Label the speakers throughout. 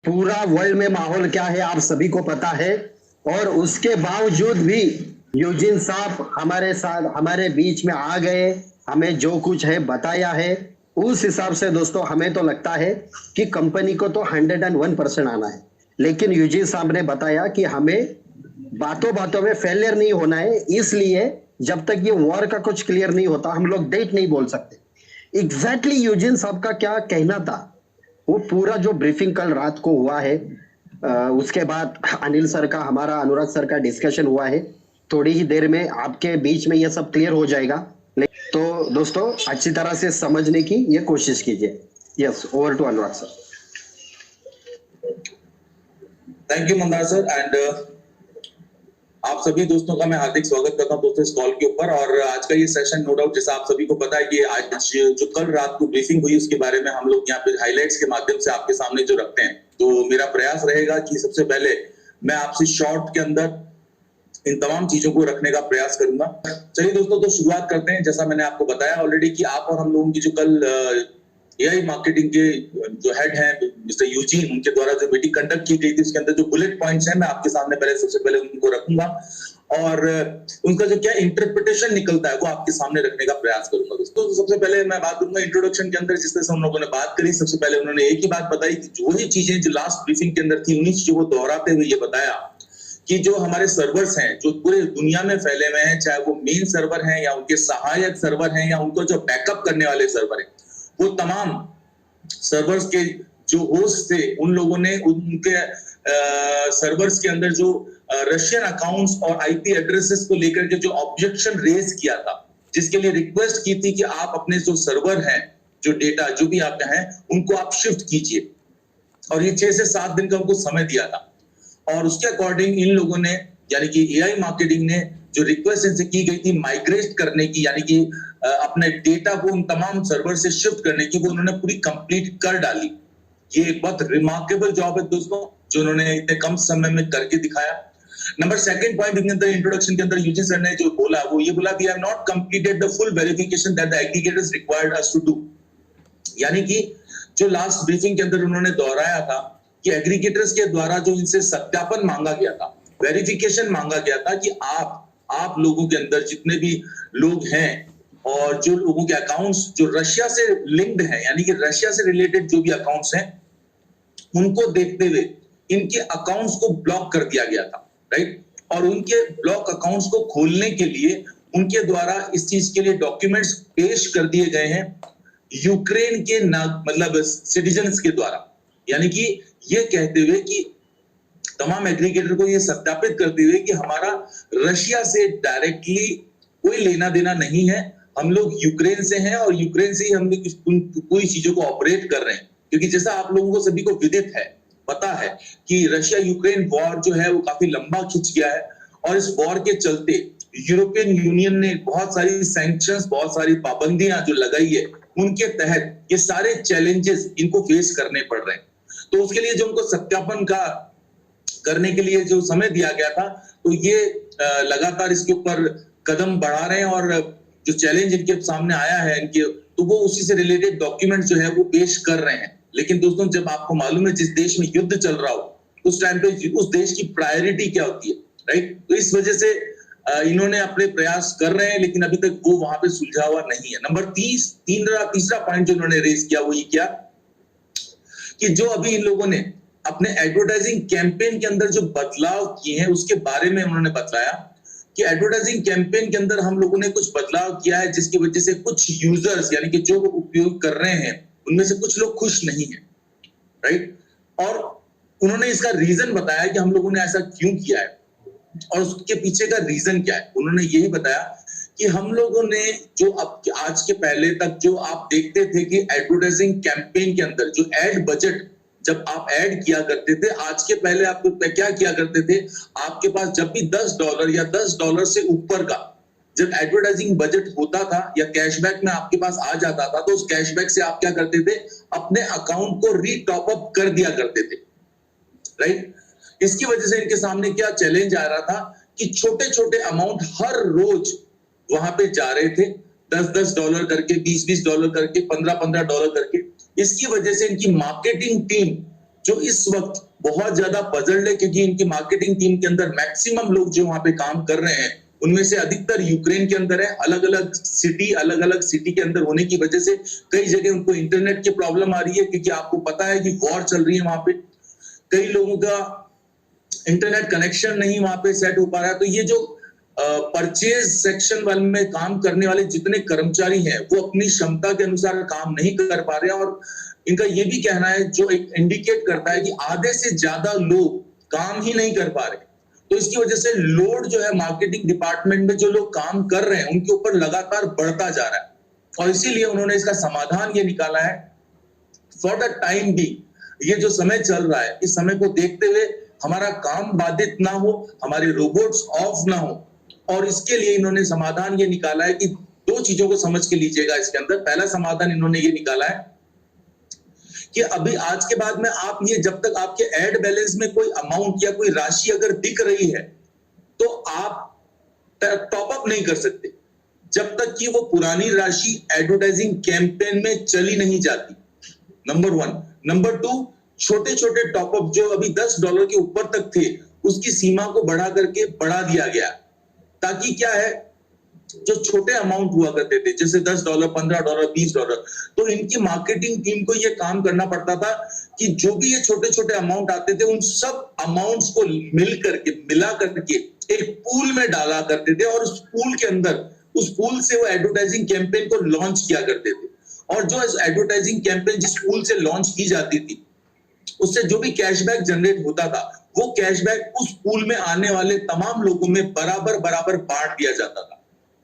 Speaker 1: पूरा वर्ल्ड में माहौल क्या है आप सभी को पता है। और उसके बावजूद भी यूजिन साहब हमारे साथ हमारे बीच में आ गए, हमें जो कुछ है बताया है। उस हिसाब से दोस्तों हमें तो लगता है कि कंपनी को तो 101% आना है, लेकिन यूजिन साहब ने बताया कि हमें बातों बातों में फेलियर नहीं होना है, इसलिए जब तक ये वॉर का कुछ क्लियर नहीं होता हम लोग डेट नहीं बोल सकते। एग्जैक्टली यूजिन साहब का क्या कहना था, वो पूरा जो ब्रीफिंग कल रात को हुआ है, उसके बाद अनिल सर का हमारा अनुराग सर का डिस्कशन हुआ है। थोड़ी ही देर में आपके बीच में ये सब क्लियर हो जाएगा, तो दोस्तों अच्छी तरह से समझने की ये कोशिश कीजिए। Yes, over to Anurag sir.
Speaker 2: Thank you Mandar sir and आप सभी दोस्तों का मैं हार्दिक स्वागत करता हूं दोस्तों इस कॉल के ऊपर। और आज का ये सेशन नो डाउट जैसा आप सभी को पता है कि आज जो कल रात को ब्रीफिंग हुई उसके बारे में हम लोग यहाँ पे हाइलाइट्स के माध्यम से आपके सामने जो रखते हैं, तो मेरा प्रयास रहेगा कि सबसे पहले मैं आपसे शॉर्ट के अंदर इन तमाम चीजों को रखने का प्रयास करूंगा। चलिए दोस्तों, तो शुरुआत करते हैं। जैसा मैंने आपको बताया ऑलरेडी कि आप और हम लोगों की जो कल एआई मार्केटिंग के जो हेड हैं मिस्टर यूजीन, उनके द्वारा जो मीटिंग कंडक्ट की गई थी उसके अंदर जो बुलेट पॉइंट्स हैं मैं आपके सामने सबसे पहले उनको रखूंगा और उनका जो क्या इंटरप्रिटेशन निकलता है वो आपके सामने रखने का प्रयास करूंगा। दोस्तों तो सबसे पहले मैं बात करूंगा इंट्रोडक्शन के अंदर, जिस तरह से हम लोगों ने बात करी। सबसे पहले उन्होंने एक ही बात बताई कि जो ही चीजें जो लास्ट ब्रीफिंग के अंदर थी उन्हीं चीजों को दोहराते हुए ये बताया कि जो हमारे सर्वर्स हैं जो पूरे दुनिया में फैले हुए हैं, चाहे वो मेन सर्वर हैं या उनके सहायक सर्वर हैं या उनको जो बैकअप करने वाले सर्वर हैं, वो तमाम सर्वर्स के जो होस्ट थे उन लोगों ने उनके सर्वर्स के अंदर जो रशियन अकाउंट्स और आईपी एड्रेसेस को लेकर के जो ऑब्जेक्शन रेज किया था, जिसके लिए रिक्वेस्ट की थी कि आप अपने जो सर्वर हैं, जो डेटा जो भी आपका है, उनको आप शिफ्ट कीजिए। और ये 6 से 7 दिन का उनको समय दिया था। और उसके अकॉर्डिंग इन लोगों ने यानी कि एआई मार्केटिंग ने जो रिक्वेस्ट इनसे की गई थी माइग्रेट करने की, यानी कि अपने डेटा को उन तमाम सर्वर से शिफ्ट करने की, वो उन्होंने पूरी कंप्लीट कर डाली। ये एक बहुत रिमार्केबल जॉब है दोस्तों जो उन्होंने इतने कम समय में करके दिखाया। नंबर सेकंड पॉइंट इनके अंदर इंट्रोडक्शन के अंदर यूजी सर ने जो बोला वो ये बोला, we have not completed the full verification that the aggregators required us to do. यानी कि जो लास्ट ब्रीफिंग के अंदर उन्होंने दोहराया था कि एग्रीगेटर्स के द्वारा जो इनसे सत्यापन मांगा गया था, वेरिफिकेशन मांगा गया था कि आप लोगों के अंदर जितने भी लोग हैं और जो लोगों के अकाउंट्स जो रशिया से लिंक्ड हैं, यानी कि रशिया से रिलेटेड जो भी अकाउंट्स हैं, उनको देखते हुए इनके अकाउंट्स को ब्लॉक कर दिया गया था, राइट। और उनके ब्लॉक अकाउंट्स को खोलने के लिए उनके द्वारा इस चीज के लिए डॉक्यूमेंट्स पेश कर दिए गए हैं यूक्रेन के मतलब सिटीजन्स के द्वारा, यानी कि ये कहते हुए कि तमाम एग्रीगेटर को ये सत्यापित करते हुए कि हमारा रशिया से डायरेक्टली कोई लेना देना नहीं है, हम लोग यूक्रेन से हैं और यूक्रेन से ही हम पूरी चीजों को ऑपरेट कर रहे हैं। क्योंकि जैसा आप लोगों को सभी को विदित है, पता है कि रशिया यूक्रेन वॉर जो है वो काफी लंबा खिंच गया है और इस वॉर के चलते यूरोपियन यूनियन ने बहुत सारी सैंक्शंस, बहुत सारी पाबंदियां जो लगाई है, उनके तहत ये सारे चैलेंजेस इनको फेस करने पड़ रहे हैं। तो उसके लिए जो उनको सत्यापन का करने के लिए जो समय दिया गया था, तो ये लगातार इसके ऊपर कदम बढ़ा रहे हैं और जो चैलेंज इनके सामने आया है इनके, तो वो उसी से रिलेटेड डॉक्यूमेंट जो है वो पेश कर रहे हैं। लेकिन दोस्तों जब आपको मालूम है जिस देश में युद्ध चल रहा हो उस टाइम पे उस देश की प्रायोरिटी क्या होती है, राइट। तो इस वजह से इन्होंने अपने प्रयास कर रहे हैं, लेकिन अभी तक वो वहां पे सुलझा हुआ नहीं है। नंबर तीसरा पॉइंट जो उन्होंने रेज किया वो ये क्या कि जो अभी इन लोगों ने अपने एडवर्टाइजिंग कैंपेन के अंदर जो बदलाव किए हैं उसके बारे में उन्होंने बताया कि एडवर्टाइजिंग कैंपेन के अंदर हम लोगों ने कुछ बदलाव किया है जिसकी वजह से कुछ यूजर्स यानी कि जो उपयोग कर रहे हैं उनमें से कुछ लोग खुश नहीं है, राइट। और उन्होंने इसका रीजन बताया कि हम लोगों ने ऐसा क्यों किया है और उसके पीछे का रीजन क्या है। उन्होंने यही बताया कि हम लोगों ने जो अब आज के पहले तक जो आप देखते थे कि एडवर्टाइजिंग कैंपेन के अंदर जो एड बजट जब आप ऐड किया करते थे, आज के पहले आप क्या किया करते थे, आपके पास जब भी $10 या $10 से ऊपर का जब एडवर्टाइजिंग बजट होता था या कैशबैक में आपके पास आ जाता था, तो उस कैशबैक से आप क्या करते थे, अपने अकाउंट को रीटॉप अप कर दिया करते थे, राइट। इसकी वजह से इनके सामने क्या चैलेंज आ रहा था कि छोटे छोटे अमाउंट हर रोज वहां पे जा रहे थे, $10 करके, $20 करके, $15 करके। इसकी वजह से इनकी मार्केटिंग टीम जो इस वक्त बहुत ज्यादा पजल्ड है, क्योंकि इनकी मार्केटिंग टीम के अंदर मैक्सिमम लोग जो वहां पे काम कर रहे हैं उनमें से अधिकतर यूक्रेन के अंदर है। अलग अलग सिटी के अंदर होने की वजह से कई जगह उनको इंटरनेट की प्रॉब्लम आ रही है, क्योंकि आपको पता है कि वॉर चल रही है वहां पे। कई लोगों का इंटरनेट कनेक्शन नहीं वहां पे सेट हो पा रहा है। तो ये जो परचेज सेक्शन वाले में काम करने वाले जितने कर्मचारी हैं वो अपनी क्षमता के अनुसार काम नहीं कर पा रहे हैं, और इनका ये भी कहना है, जो एक इंडिकेट करता है कि आधे से ज्यादा लोग काम ही नहीं कर पा रहे। तो इसकी वजह से लोड जो है मार्केटिंग डिपार्टमेंट में जो लोग काम कर रहे हैं उनके ऊपर लगातार बढ़ता जा रहा है, और इसीलिए उन्होंने इसका समाधान ये निकाला है, फॉर द टाइम बी, ये जो समय चल रहा है इस समय को देखते हुए हमारा काम बाधित ना हो, हमारे रोबोट्स ऑफ ना हो, और इसके लिए इन्होंने समाधान ये निकाला है कि दो चीजों को समझ के लीजिएगा इसके अंदर। पहला समाधान इन्होंने ये निकाला है कि अभी आज के बाद में आप ये, जब तक आपके एड बैलेंस में कोई अमाउंट या कोई राशि अगर दिख रही है तो आप टॉप अप नहीं कर सकते जब तक कि वो पुरानी राशि एडवर्टाइजिंग कैंपेन में चली नहीं जाती, नंबर 1। नंबर 2, छोटे छोटे टॉपअप जो अभी $10 के ऊपर तक थे उसकी सीमा को बढ़ा करके बढ़ा दिया गया, ताकि क्या है, जो छोटे अमाउंट हुआ करते थे जैसे $10, $15, $20, तो इनकी मार्केटिंग टीम को ये काम करना पड़ता था कि जो भी ये छोटे छोटे अमाउंट आते थे उन सब अमाउंट्स को मिला करके एक पूल में डाला करते थे, और उस पूल के अंदर, उस पूल से वो एडवर्टाइजिंग कैंपेन को लॉन्च किया करते थे। और जो एडवर्टाइजिंग कैंपेन जिस पूल से लॉन्च की जाती थी उससे जो भी कैशबैक जनरेट होता था वो कैशबैक उस पूल में आने वाले तमाम लोगों में बराबर बराबर बांट दिया जाता था,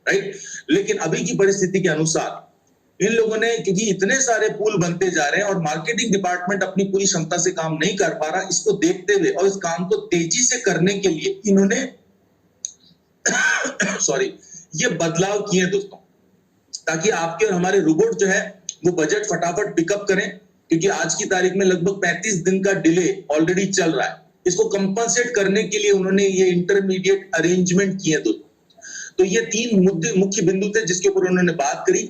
Speaker 2: राइट। लेकिन अभी की परिस्थिति के अनुसार इन लोगों ने, क्योंकि इतने सारे पूल बनते जा रहे हैं और मार्केटिंग डिपार्टमेंट अपनी पूरी क्षमता से काम नहीं कर पा रहा, इसको देखते हुए और इस काम को तेजी से करने के लिए इन्होंने सॉरी ये बदलाव किए दोस्तों, ताकि आपके और हमारे रोबोट जो है वो बजट फटाफट पिकअप करें, क्योंकि आज की तारीख में लगभग 35 दिन का डिले ऑलरेडी चल रहा है। इसको कंपनसेट करने के लिए उन्होंने ये इंटरमीडिएट अरेंजमेंट किए दोस्तों। तो ये 3 मुद्दे मुख्य बिंदु थे जिसके ऊपर उन्होंने बात करी।